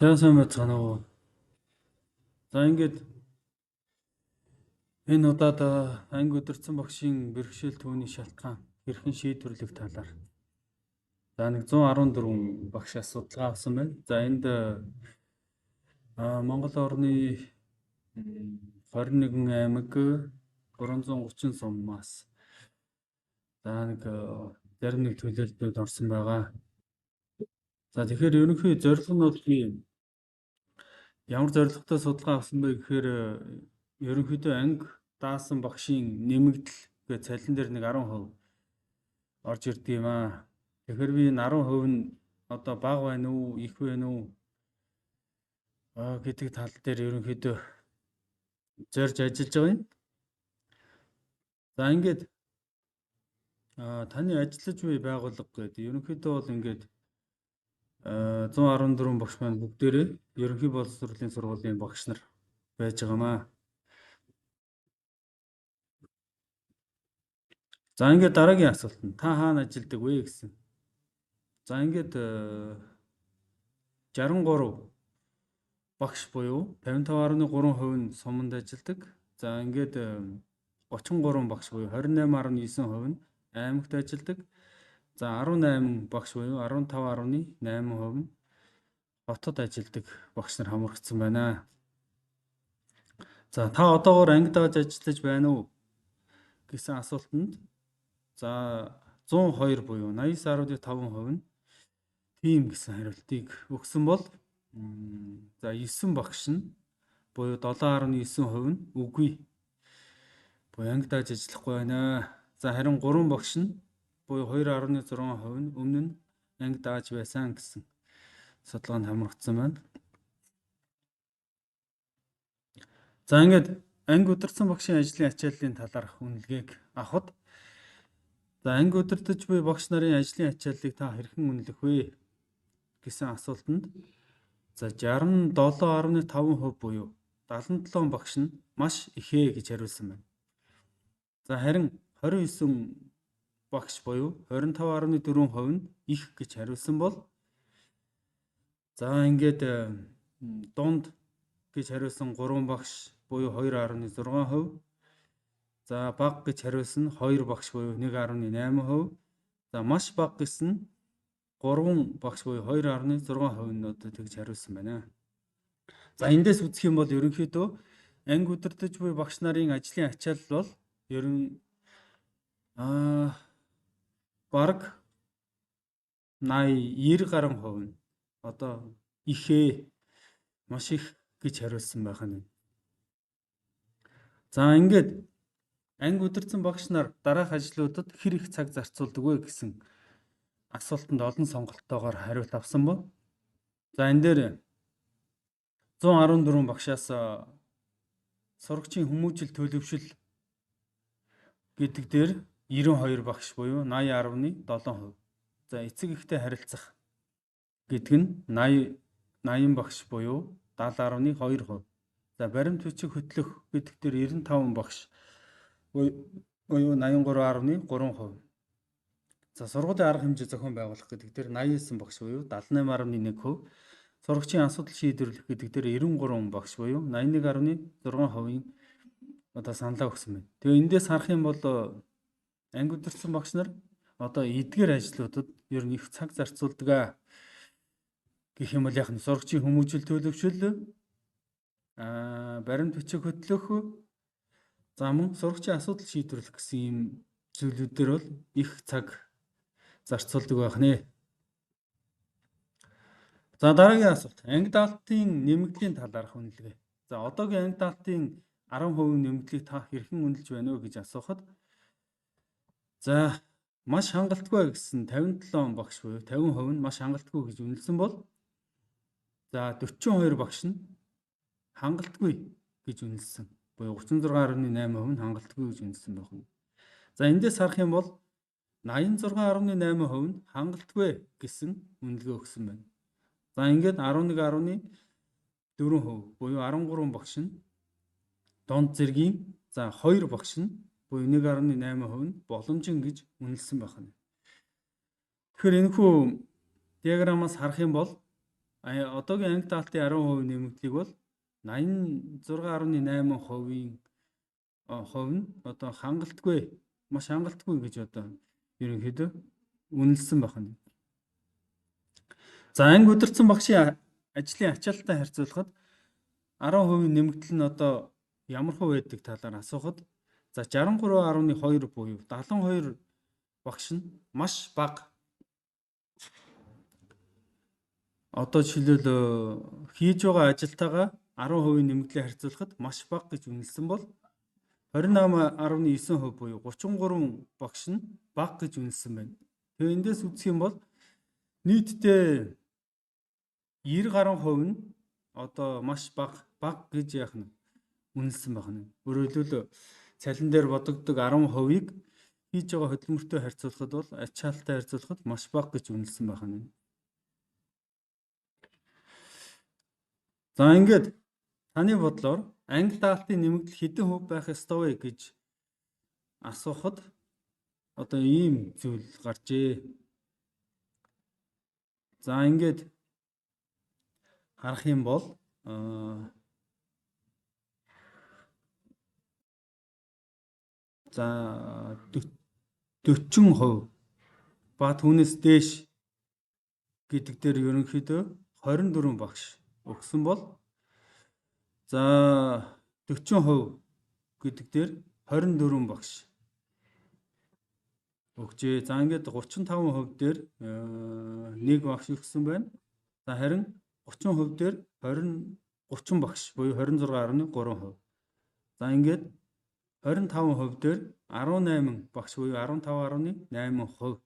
Сайн байцгаана уу. За ингээд энэ удаад анги өдөрцөн багшийн бэрхшээл түүний шалтгаан хэрхэн шийдвэрлэх талаар за нэг 114 багш асуудал авсан байна. За энд Монгол орны 21 аймаг 330 суммаас за нэг зарим нэг төлөөлөлтүүд орсон байгаа. За тэгэхээр ерөнхий зорилго нь бол ямар зорилготой судалгаа авсан бэ гэхээр ерөнхийдөө анги даасан багшийн нэмэгдэл гэж цалин дээр нэг 10% орж ирдэг юм аа. Тэгэхээр би энэ 10% нь одоо бага байна уу, их байна уу гэдэг тал дээр ерөнхийдөө зорж ажиллаж байгаа юм. За ингээд таны ажиллаж буй байгууллага гэдэг ерөнхийдөө бол ингээд 114 багш маань бүгдээрээ ерөнхий боловсролын сургуулийн багш нар байж байгаамаа. За ингээд дараагийн асуулт нь та хаана ажилладаг вэ гэсэн. За ингээд 63 багш буюу 55.3% нь суманд ажилладаг. За ингээд 33 багш буюу 28.9% нь аймагт ажилладаг. За 18 багш буюу 15.8% нь хотод ажилладаг багш нар хамрагдсан байна. За та одоогоор анги дааж ажиллаж байна уу гэсэн асуултанд за 102 буюу 89.5% нь тийм гэсэн хариултыг өгсөн бол за 9 багш нь буюу 7.9% нь үгүй. Буюу анги дааж ажиллахгүй байна. За харин 3 багш нь буюу 2.6% нь өмнө нь анги дааж байсан гэсэн судалгаанд хамрагдсан байна. За ингээд анги удирдсан багшийн ажлын ачааллын талаарх үнэлгээг авахд за анги удирдах буй багш нарын ажлын ачааллыг та хэрхэн үнэлэх вэ гэсэн асуултанд за 67.5% буюу 77 багш нь маш ихээ гэж хариулсан байна. За харин 29 багш буюу 25.4% нь их гэж хариулсан бол за ингээд дунд гэж хариулсан 3 багш буюу 2.6%, за бага гэж хариулсан 2 багш буюу 1.8%, за маш бага гэсэн 3 багш буюу 2.6% нь одоо тэгж хариулсан байна. За эндээс үзэх юм бол ерөнхийдөө анги удирдах буй багш нарын ажлын ачаалал бол ер нь бараг 90 гаруй хувь нь одоо ихээ маш их гэж хариулсан байх нь. За ингээд анги удирдсан багш нар дараах ажлуудад хэр их цаг зарцуулдаг вэ гэсэн асуултанд олон сонголтоогоор хариулт авсан бол за энэ дээр 114 багшаас сурагчийн хүмүүжил төлөвшил гэдэг дээр 92 багш буюу 80.7%. За эцэг эхтэй харилцах гэдэг нь 80 багш буюу 70.2%. За баримт бичиг хөтлөх гэдэг дээр 95 багш буюу 83.3%. За сургуулийн арга хэмжээ зохион байгуулах гэдэг дээр 89 багш буюу 78.1%. Сурагчийн асуудал шийдвэрлэх гэдэг дээр 93 багш буюу 81.6%-ийн одоо саналаа өгсөн байна. Тэгээ эндээс харах юм бол анги удирдсан багш нар одоо эдгээр ажлуудад ер нь их цаг зарцуулдаг гэх юм бол яг нь сурагчийн хүмүүжил төлөвшил, баримт бичиг хөтлөх, за мөн сурагчийн асуудал шийдвэрлэх гэсэн ийм зүйлүүд дээр бол их цаг зарцуулдаг байх нэ. За дараагийн асуулт. Анги даалтын нэмэгдлийн талаарх үнэлгээ. За одоогийн анги даалтын 10% нэмэгдлийг та хэрхэн үнэлж байна вэ гэж асуухад за маш хангалтгүй гэсэн 57 багш буюу 50% нь маш хангалтгүй гэж үнэлсэн бол за 42 багш нь хангалтгүй гэж үнэлсэн. Буюу 36.8% нь хангалтгүй гэж үнэлсэн байх нь. За эндээс харах юм бол 86.8% нь хангалтгүй гэсэн үнэлгээ өгсөн байна. За ингээд 11.4% буюу 13 багш нь дунд зэргийн за 2 багш нь буюу 1.8% нь боломжин гэж үнэлсэн байна. Тэгэхээр энэхүү диаграмаас харах юм бол Одоогийн анги даалтын 10% нэмэгдлийг бол 86.8% хувь нь одоо маш хангалтгүй гэж одоо ерөнхийдөө үнэлсэн байна. За анги удирдсан багшийн ажлын ачаалттай харьцуулахад 10% нэмэгдэл нь одоо ямар хувь байдаг талаар асуухад за 63.2 буюу 72 багш нь маш бага. Одоо жишээлбэл хийж байгаа ажилтайгаа 10% нэмэгдлээ харьцуулахад маш бага гэж үнэлсэн бол 28.9% буюу 33 багш нь бага гэж үнэлсэн байна. Тэгээ эндээс үзэх юм бол нийтдээ 90 гаруй хувь нь одоо маш бага гэж яах нь үнэлсэн байна. Өөрөөр хэлбэл цалин дээр бодогддог 10%-ийг хийж байгаа хөдөлмөртэй харьцуулахад бол ачаалттай харьцуулахад маш бага гэж үнэлсэн байна. За ингээд таны бодлоор анги даалтын нэмэгдэл хэдэн хувь байх ёстой вэ гэж асуухад одоо ийм зүйл гарчээ. За ингээд харах юм бол за 40% ба түүнээс дээш гэдэг дээр ерөнхийдөө 24 багш өгсөн бол за 40% гэдэг дээр 24 багш өгчээ. За ингээд 35% дээр 1 багш өгсөн байна. За харин 30% дээр 30 багш буюу 26.3%. За ингээд 25% дээр 18 багш буюу 15.8%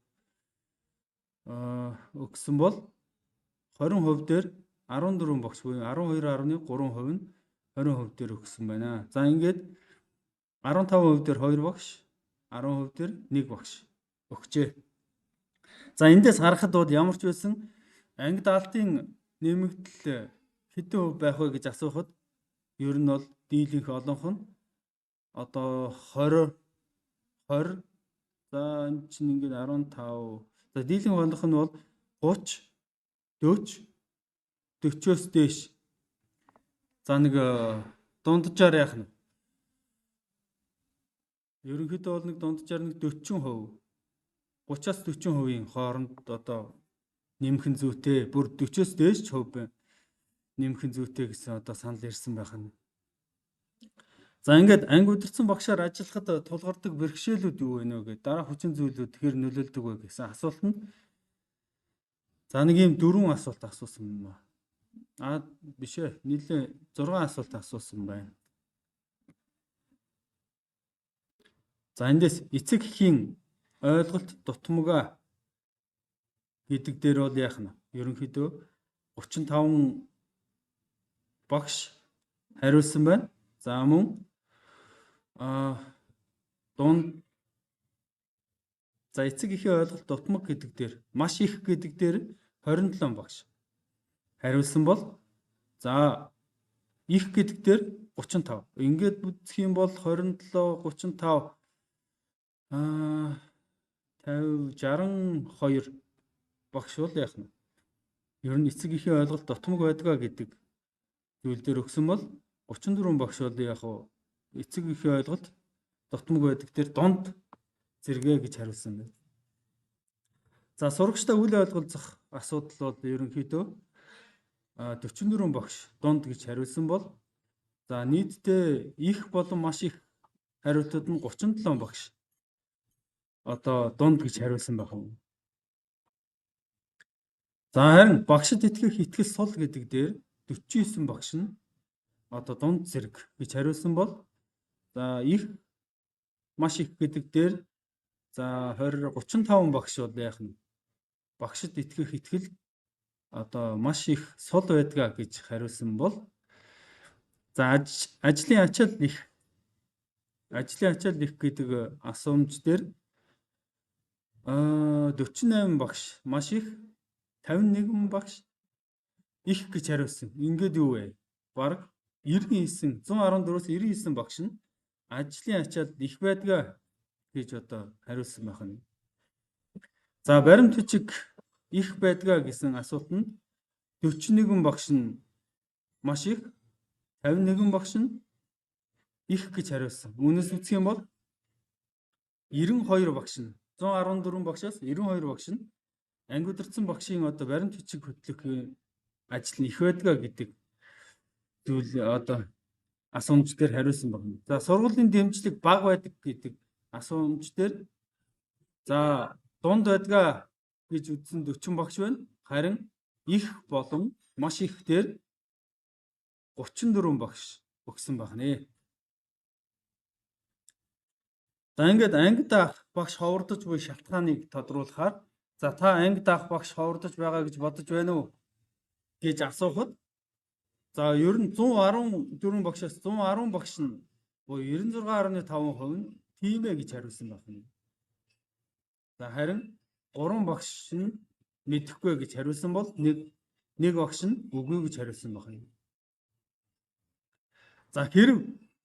өгсөн бол 20% дээр 14 багш буюу 12.3% нь 20% дээр өгсөн байна. За ингээд 15% дээр 2 багш, 10% дээр 1 багш өгчээ. За эндээс харахад бол ямар ч байсан анги даалтын нэмэгдэл хэдэн хувь байх вэ гэж асуухад ер нь бол дийлэнх олонх нь одоо 20 за энэ чинь ингээд 15 за дийлэнх олонх нь бол 30 40-40-с дээш. За нэг дунджаар яах нь ерөнхийдөө бол нэг дунджаар нэг 40%, 30-аас 40%-ийн хооронд одоо нэмэх нь зүйтэй, бүр 40-с дээш ч хувь нэмэх нь зүйтэй гэсэн одоо санал ирсэн байх нь. За ингээд анги удирдсан багшаар ажиллахад тулгардаг бэрхшээлүүд юу вэ нэ гэдэг дараа хүчин зүйлүүд хэр нөлөөлдөг вэ гэсэн асуултанд за нэг ийм 4 асуулт асуусан юм ба. Биш ээ, нийлээ 6 асуулт асуусан байна. За эндээс эцэг эхийн ойлголт дутмага гэдэг дээр бол яах нь ерөнхийдөө 35 багш хариулсан байна. За мөн дунд за эцэг эхийн ойлголт дутмаг гэдэг дээр маш их гэдэг дээр 27 багш хариулсан бол за их гэдэг дээр 35. Ингээд үзэх юм бол 27 35 50 62 багш бол яах нь ер нь эцэг эхийн ойлголт дутмаг байдгаа гэдэг зүйл дээр өгсөн бол 34 багш бол яах вэ эцэг эхийн ойлголт дутмаг байдаг дээр дунд зэрэгэ гэж хариулсан байна. За сурагчтай үл ойлголцох асуудал бол ерөнхийдөө 44 багш дунд гэж хариулсан бол за нийтдээ их болон маш их хариултууд нь 37 багш одоо дунд гэж хариулсан байх юм. За харин багшд итгэх итгэл сул гэдэг дээр 49 багш нь одоо дунд зэрэг гэж хариулсан бол за их маш их гэдэг дээр за 35 багш бол яах нь багшд итгэх итгэл одоо маш их сул байдгаа гэж хариулсан бол за ажлын ачаал их гэдэг асуумж дээр 48 багш маш их 51 багш их гэж хариулсан. Ингээд юу вэ? Бараг 114-өөс 99 багш нь ажлын ачаал их байдгаа гэж одоо хариулсан байх нь. За баримт бичиг их байдгаа гэсэн асуултанд 41 багш нь маш их, 51 багш нь их гэж хариулсан. Үүнээс үзэх юм бол 92 багш нь 114 багшаас 92 багш нь анги удирдсан багшийн одоо баримт бичиг хөтлөхийн ажил нь их байдгаа гэдэг зүйл одоо асуумж дээр хариулсан байна. За сургуулийн дэмжлэг бага байдаг гэдэг асуумж дээр за дунд байдгаа гэж үзсэн 40 багш байна. Харин их болон маш их дээр 34 багш өгсөн байна. За ингээд анги даах багш ховордож буй шалтгааныг тодруулахаар за та анги даах багш ховордож байгаа гэж бодож байна уу гэж асуухад за ер нь 114 багшаас 110 багш нь буюу 96.5% нь тийм ээ гэж хариулсан байна. За харин 3 багш нь мэдэхгүй гэж хариулсан бол нэг багш нь үгүй гэж хариулсан байна. За хэрв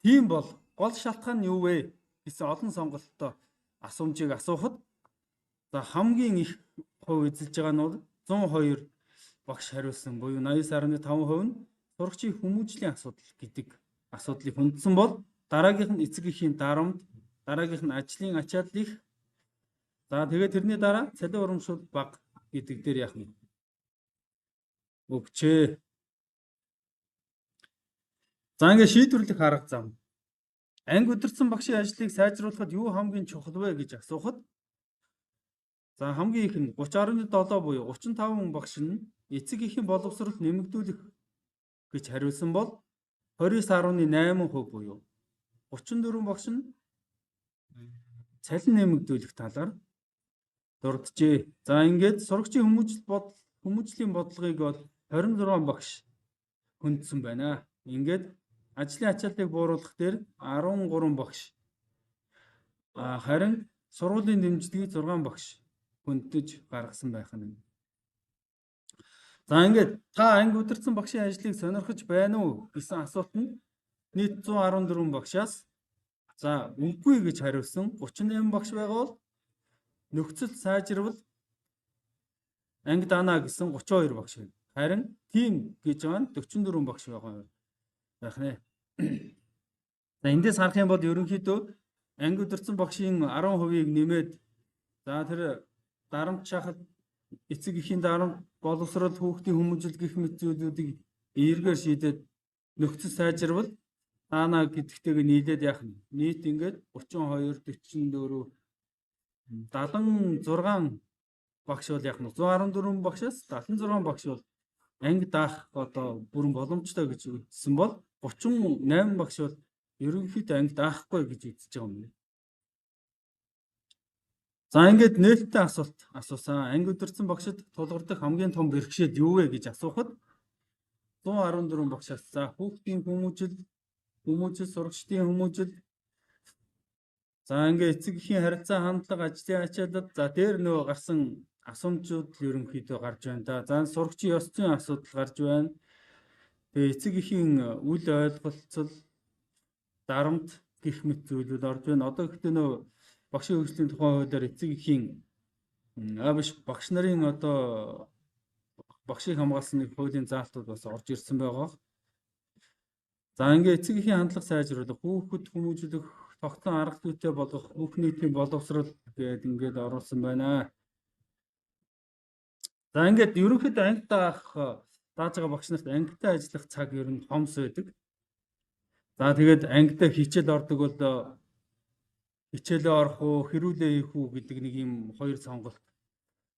тийм бол гол шалтгаан нь юу вэ гэсэн олон сонголттой асуумжийг асуухад за хамгийн их хувь эзэлж байгаа нь бол 102 багш хариулсан буюу 89.5% нь сурагчийн хүмүүжлийн асуудал гэдэг асуудлыг хүндсэн бол дараагийнх нь эцэг эхийн дарамт, дараагийнх нь ажлын ачаал их. За тэгээд тэрний дараа цалин урамшуул бага гэдэг дээр яах вэ? Өгчээ. За ингээд шийдвэрлэх арга зам. Анги удирдсан багшийн ажлыг сайжруулахад юу хамгийн чухал вэ гэж асуухад за хамгийн их нь 30.7 буюу 35 багш нь эцэг эхийн боловсрол нэмэгдүүлэх гэж хариулсан бол 29.8% буюу 34 багш нь цалин нэмэгдүүлэх талаар дурджээ. За ингээд сурагчийн хүмүүжлийн бодлогыг бол 26 багш хүндсэн байна. Ингээд ажлын ачаалтыг бууруулах дээр 13 багш харин сургуулийн дэмжлэгийг 6 багш хүндэж гаргасан байх нь. За ингээд та анги удирдсан багшийн ажлыг сонирхож байна уу гэсэн асуулт нь нийт 114 багшаас за үгүй гэж хариулсан 38 багш байгаа бол нөхцөл сайжирвал анги даана гэсэн 32 багш байна. Харин тийм гэж байгаа нь 44 багш байгаа байх нэ. За эндээс харах юм бол ерөнхийдөө анги удирдсан багшийн 10%-ийг нэмээд за тэр дарамт шахалт эцэг эхийн дарамт боловсрол хүүхдийн хүмүүжил гэх мэт зүйлүүдийг эргээр шийдээд нөхцөл сайжирвал таана гэдэгтэйг нийлээд яах нь нийт ингээд 32 44 76 багш бол яах нь 114 багшаас 76 багш бол анги даах одоо бүрэн боломжтой гэж үзсэн бол 38 багш бол ерөнхийдөө анги даахгүй гэж үзэж байгаа юм. За ингээд нээлттэй асуулт асуусан. Анги удирдсан багшид тулгардаг хамгийн том бэрхшээл юу вэ гэж асуухад 114 багшаас за хүүхдийн хүмүүжил, сурагчдын хүмүүжил за ингээд эцэг эхийн харилцаа хандлага, ажлын ачаалал за дээр нөгөө гарсан асуумжууд ерөнхийдөө гарч байна да. За сурагчийн ёс зүйн асуудал гарч байна. Тэгээ эцэг эхийн үл ойлголцол, дарамт гэх мэт зүйлүүд орж байна. Одоо гэхдээ нөгөө багшийн хөгжлийн тухай хуулиар эцэг эхийн биш багш нарын одоо багшийг хамгаалсны хуулийн заалтууд бас орж ирсэн байгаа. За ингээд эцэг эхийн хандлага сайжруулах, хүүхэд хүмүүжүүлэх, тогтсон арга зүйтэй болгох, бүх нийтийн боловсрол гэдэг ингээд оруулсан байна. За ингээд ерөнхийдөө анги даах дааж байгаа багш нарт ангитай ажиллах цаг ер нь хомс байдаг. За тэгээд ангитай хичээл ордог бол хичээлээ орох уу, хэрүүлээ хийх үү гэдэг нэг юм хоёр сонголт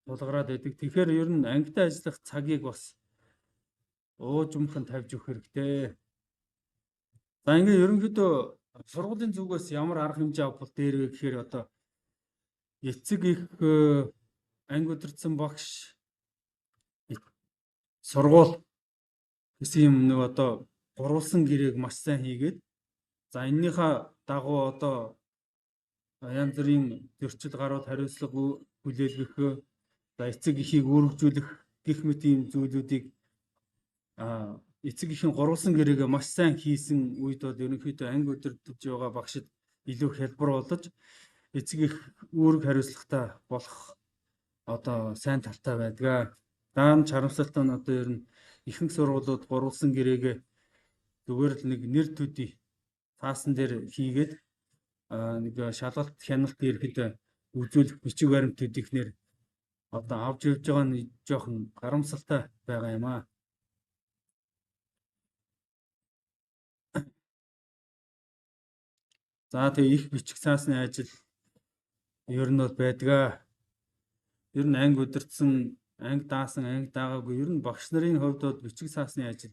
тулгараад байдаг. Тэгэхээр ер нь ангитай ажиллах цагийг бас уужимхан тавьж өгөх хэрэгтэй. За ингээд ерөнхийдөө сургуулийн зүгээс ямар арга хэмжээ авбал дээр вэ гэхээр одоо эцэг их анги удирдсан багш сургууль гэсэн юм нэг одоо гурвалсан гэрээг маш сайн хийгээд за эннийхээ дагуу одоо янз бүрийн зөрчил гарууд хариуцлага хүлээлгэх за эцэг эхийг үүргэжүүлэх гэх мэт ийм зүйлүүдийг эцэг эхийн гурвалсан гэрээгээ маш сайн хийсэн үед бол ерөнхийдөө анги удирдах байгаа багшид илүү хялбар болж эцэг их үүрэг хариуцлагатай болох одоо сайн талтай байдгаа. Даан харамсалтай нь одоо ер нь ихэнх сургуулиуд гурвалсан гэрээгээ зүгээр л нэг нэр төдий цаасан дээр хийгээд нэг шалгалт хяналт ирэхэд үзүүлэх бичиг баримт төдийхнэр одоо авч явж байгаа нь жоохон харамсалтай байгаа юм аа. За тэгээ их бичих цаасны ажил ер нь бол байдгаа. Ер нь анги удирдсан, анги даасан, анги даагаагүй ер нь багш нарын хувьд бол бичих цаасны ажил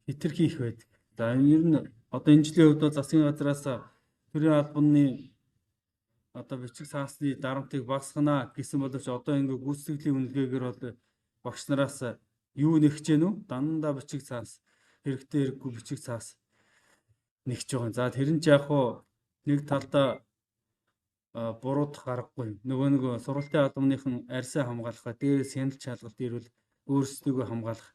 хэтэрхий их байдаг. За ер нь одоо энэ жилийн хувьд бол засгийн газраас төрийн албаны одоо бичих цаасны дарамтыг багасгана гэсэн боловч одоо ингээ гүйцэтгэлийн үнэлгээгээр бол багш нараас юу нэгж гэнэ үү? Дандаа бичих цаас, хэрэгтэй хэрэггүй бичих цаас нэгж байгаа. За тэр нь ч яг хуу нэг талдаа буруудах аргагүй. Нөгөө сургалтын албаныхан арьсаа хамгаалах, дээрээс хяналт шалгалт ирвэл өөрсдөө хамгаалах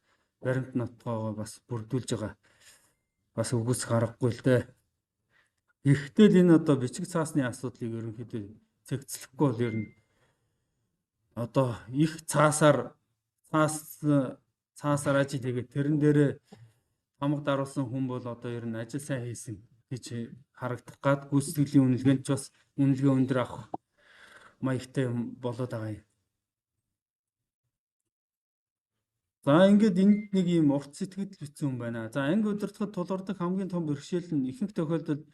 баримт нотгоогоо бас бүрдүүлж байгаа. Бас үгүйсэх аргагүй л дээ. Гэхдээ л энэ одоо бичих цаасны асуудлыг ерөнхийдөө цэгцлэхгүй бол ер нь одоо их цаасаар ажил хийгээд тэрэн дээрээ хамаг даруулсан хүн бол одоо ер нь ажил сайн хийсэн гэж харагдах гад гүйцэтгэлийн үнэлгээнд ч бас үнэлгээ өндөр авах маягтай болоод байгаа юм. За ингээд энд нэг юм урт сэтгэл бичсэн хүн байна. За анги удирдахад тулгардаг хамгийн том бэрхшээл нь ихэнх тохиолдолд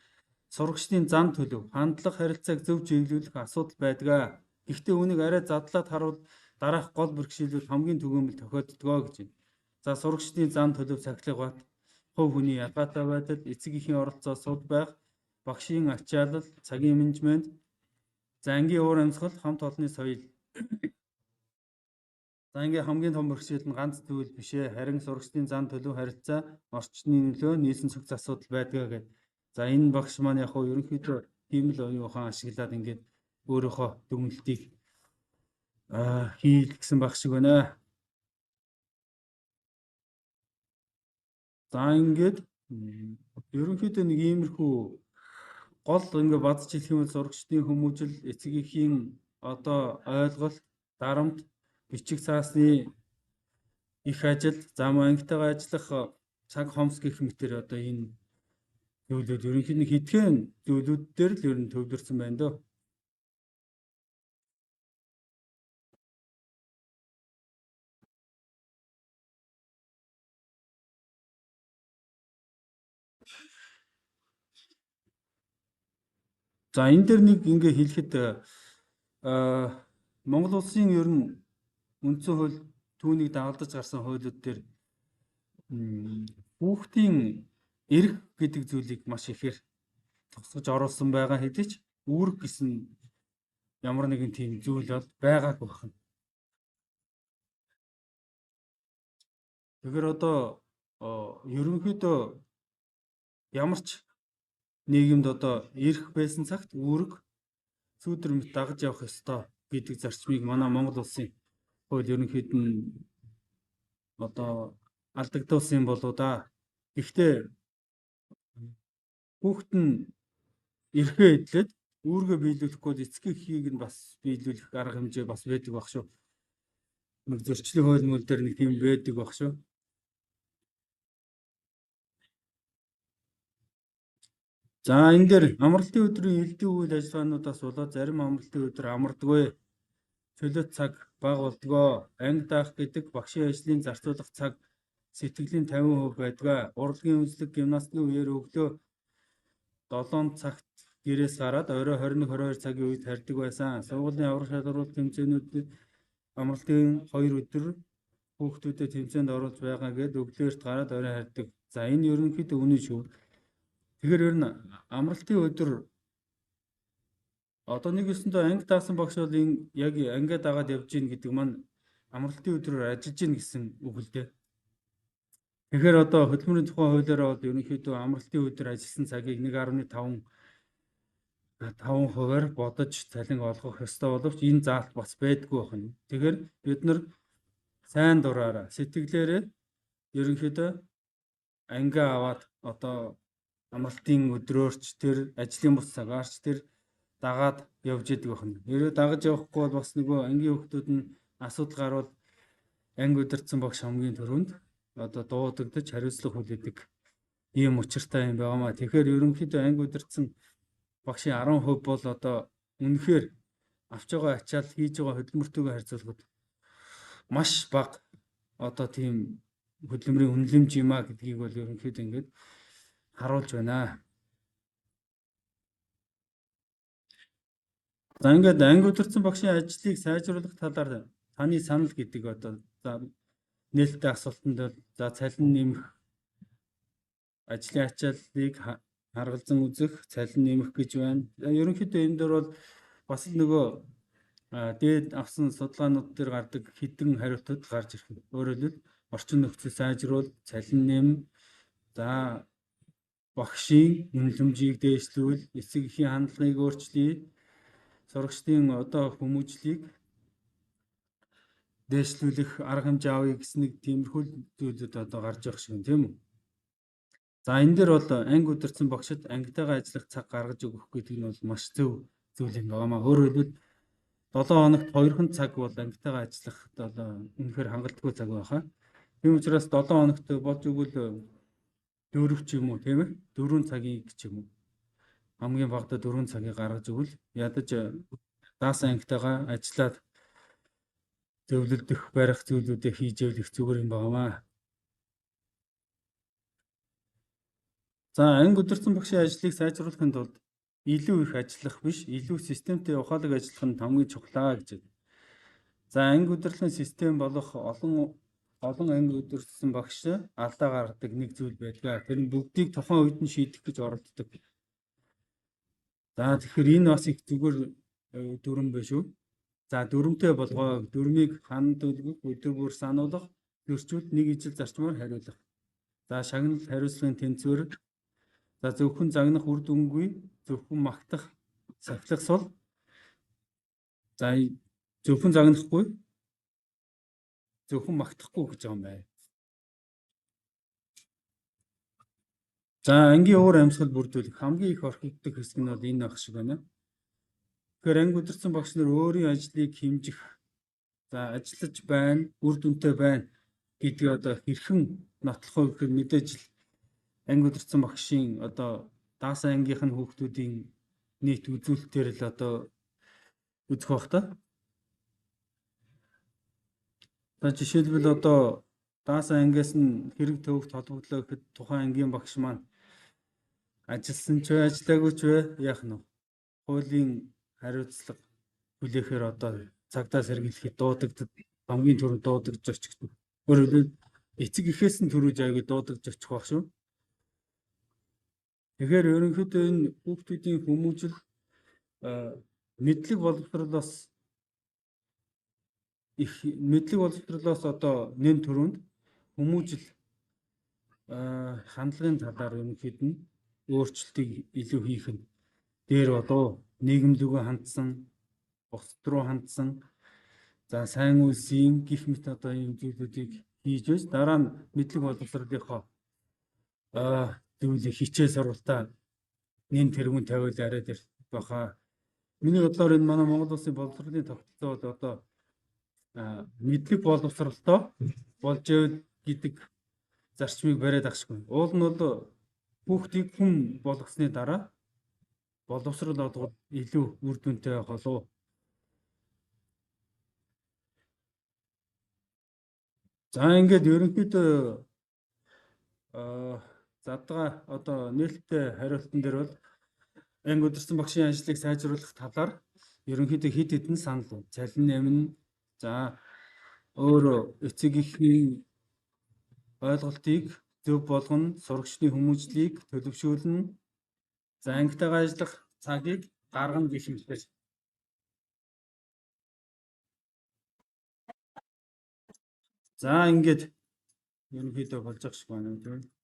сурагчдын зан төлөв, хандлага, харилцааг зөв чиглүүлэх асуудал байдаг. Гэхдээ үүнийг арай задлаад харуул дараах гол бэрхшээлүүд хамгийн түгээмэл тохиолддог гэж байна. За сурагчдын зан төлөв цахилгаан бат, хувь хүний ялгаатай байдал, эцэг эхийн оролцоо сууд байх, багшийн ачаалал, цагийн менежмент, за ангийн уур амьсгал, хамт олонны соёл. За ингээ хамгийн том бэрхшээл нь ганц зүйл биш ээ. Харин сурагчдын зан төлөв, харилцаа, орчны нөлөө, нийслэн цогц асуудал байдаг гэдэг. За энэ багш маань яг хуу ерөнхийдөө тийм л оюун ухаан ашиглаад ингээд өөрийнхөө дүгнэлтийг хийл гэсэн багш шиг байна. За ингээд ерөнхийдөө нэг иймэрхүү гол ингээ бадж хэлэх юм бол сурагчдын хүмүүжил, эцэг эхийн одоо ойлголт, дарамт, бичих цаасны их ажил, зам ангитайгаа ажиллах цаг хомс гэх мэтэр одоо энэ зүйлүүд ерөнхийдөө хэдхэн зүйлүүд дээр л ер нь төвлөрсөн байна дөө. За энэ дээр нэг ингээ хэлэхэд Монгол улсын ер нь үндсэн хууль түүнийг дагалдаж гарсан хуулиуд дээр хүүхдийн эрх гэдэг зүйлийг маш ихээр тусгаж оруулсан байгаа хэдий ч үүрэг гэсэн ямар нэгэн тийм зүйл бол байгаагүй байна. Тэгэхээр одоо ерөнхийдөө ямар ч нийгэмд одоо эрх байсан цагт үүрэг сүүдэр мэт дагаж явах ёстой гэдэг зарчмыг манай Монгол улсын хууль ерөнхийд нь одоо алдагдуулсан болоо да. Гэхдээ хүүхэд нь эрхээ эдлээд үүргээ биелүүлэхгүй эцэг эхийг нь бас биелүүлэх арга хэмжээ бас байдаг баг шүү. Нэг зөрчлийн хууль мөл дээр нэг тийм байдаг баг шүү. За энэ дээр амралтын өдрийн элдэн үйл ажиллагаануудаас болоод зарим амралтын өдөр амардаггүй. Чөлөөт цаг бага болдгоо. Анги даах гэдэг багшийн ажлын зарцуулах цаг сэтгэлийн 50% байдгаа. Урлагийн үзлэг, гимнастикийн үеэр өглөө 7 цагт гэрээс гараад орой 21-22 цагийн үед харьдаг байсан. Сургуулийн аврах шалгаруулалт тэмцээнүүд амралтын 2 өдөр хүүхдүүдэд тэмцээнд оруулж байгаа гэдээ өглөөрт гараад орой харьдаг. За энэ ерөнхийдөө үнэн шүү. Тэгэхээр ер нь амралтын өдөр одоо нэг өсөндөө анги даасан багш бол яг ангиа дагаад явж гин гэдэг маань амралтын өдрөөр ажиллаж гин гэсэн үг л дээ. Тэгэхээр одоо хөдөлмөрийн тухай хуулиараа бол ерөнхийдөө амралтын өдөр ажилласан цагийг 1.5%-аар бодож цалин олгох ёстой боловч энэ заалт бас байдгүй байна. Тэгэхээр бид нар сайн дураараа сэтгэлээрээ ерөнхийдөө ангиа аваад одоо амралтын өдрөөрч тэр ажлын бус цагаарч тэр дагаад явж идэг байна. Ерөө дагаж явахгүй бол бас нөгөө ангийн хүүхдүүд нь асуудал гарвал анги удирдсан багш хамгийн түрүүнд одоо дуудагдаж хариуцлага хүлээдэг ийм учиртай юм байнамаа. Тэгэхээр ерөнхийдөө анги удирдсан багшийн 10% бол одоо үнэхээр авч байгаа ачаал хийж байгаа хөдөлмөртөөгөө харьцуулахад маш бага одоо тийм хөдөлмөрийн үнэлэмж юм а гэдгийг бол ерөнхийдөө ингээд харуулж байна. За ингээд анги удирдсан багшийн ажлыг сайжруулах талаар таны санал гэдэг одоо нээлттэй асуултанд бол за цалин нэмэх, ажлын ачааллыг харгалзан үзэх, цалин нэмэх гэж байна. Ерөнхийдөө энэ дөр бол бас л нөгөө дээд авсан судалгаанууд дээр гардаг хэдэн хариултууд гарч ирэх. Өөрөөр хэлбэл орчин нөхцөл сайжруул, цалин нэм, за багшийн үнэлэмжийг дээшлүүл, эцэг эхийн хандлагыг өөрчлөе, сурагчдын одоо хүмүүжлийг дээшлүүлэх арга хэмжээ авъя гэсэн нэг тиймэрхүү зүйлүүд одоо гарч явах шиг юм, тийм үү? За энэ дээр бол анги удирдсан багшид ангитайгаа ажиллах цаг гаргаж өгөх гэдэг нь бол маш зөв зүйл юм байна. Өөрөөр хэлбэл 7 хоногт 2хан цаг бол ангитайгаа ажиллахад одоо үнэхээр хангалтгүй цаг байхаа. Тийм учраас 7 хоногт болж өгвөл 4 ч юм уу, тийм ээ? 4 цагийг ч юм уу. Хамгийн багадаа 4 цагийг гаргаж өгвөл ядаж даасан ангитайгаа ажиллаад зөвлөлдөх, барих зүйлүүдээ хийж ивэл их зүгээр юм байна. За анги удирдсан багшийн ажлыг сайжруулахын тулд илүү их ажиллах биш, илүү системтэй ухаалаг ажиллах нь хамгийн чухлаа гэж байна. За анги удирдлагын систем болох олон анги удирдсан багш алдаа гаргадаг нэг зүйл байдаг. Тэр нь бүгдийг тухайн үед нь шийдэх гэж оролддог. За тэгэхээр энэ бас их зүгээр дүрм биш үү? За дүрмтэй болгоо, дүрмийг ханд үлгэх, өдөр бүр сануулгах, зөрчил нэг ижил зарчмаар хариулах. За шагнал хариуцлагын тэнцвэр, за зөвхөн загнах үр дүнгүй, зөвхөн магтах, сахилах сул. За зөвхөн загнахгүй, зөвхөн магтахгүй гэж байгаа юм байна. За ангийн уур амьсгал бүрдүүлэх хамгийн их орхигддог хэсэг нь бол энэ ах шиг байна. Тэгэхээр анги удирдсан багш нар өөрийн ажлыг хэмжих, за ажиллаж байна, үр дүнтэй байна гэдгийг одоо хэрхэн нотлох вэ гэхээр мэдээж л анги удирдсан багшийн одоо даасан ангийнх нь хүүхдүүдийн нийт үзүүлэлтээр л одоо үзэх бах та. За жишээлбэл одоо даасан ангиас нь хэрэг төвөгт холбогдлоо гэхэд тухайн ангийн багш маань ажилласан ч бай, ажиллаагүй ч бай яах нь вэ? Хуулийн хариуцлага хүлээхээр одоо цагдаа сэргийлэхэд дуудагддаг, хамгийн түрүүнд дуудагдж очих. Өөрөөр хэлбэл эцэг эхээс нь түрүүж аягүй дуудагдж очих байх шүү. Тэгэхээр ерөнхийдөө энэ хүүхдүүдийн хүмүүжил мэдлэг боловсролоос одоо нэм түрүүнд хүмүүжил хандлагын талаар ерөнхийд нь өөрчлөлтийг илүү хийх нь дээр болоо нийгэмд рүү хандсан, бусад руу хандсан, за сайн үйлсийн гих мэт одоо ийм зүйлүүдийг хийж байж дараа нь мэдлэг боловсролынхоо зүйлийг хичээл сургалтаа нэм тэргүүн тавиул арай дээр баха. Миний бодлоор энэ манай Монгол Улсын боловсролын тогтолцоо бол одоо мэдлэг боловсролтой болж ивэл гэдэг зарчмыг бариад ахшгүй. Уул нь бол хүүхдийг хүн болгосны дараа боловсрол олгоод илүү үр дүнтэй байх болов. За ингээд ерөнхийдөө задгаа одоо нээлттэй хариултан дээр бол анги удирдсан багшийн ажлыг сайжруулах талаар ерөнхийдөө хэд хэдэн санал байна. Цалин нэмнэ, за өөр эцэг эхийн ойлголтыг зөв болгоно, сурагчдын хүмүүжлийг төлөвшүүлнэ, за ангитайгаа ажиллах цагийг гаргана гэх мэтээр. За ингээд ерөнхийдөө болж байгаа шиг байна тийм.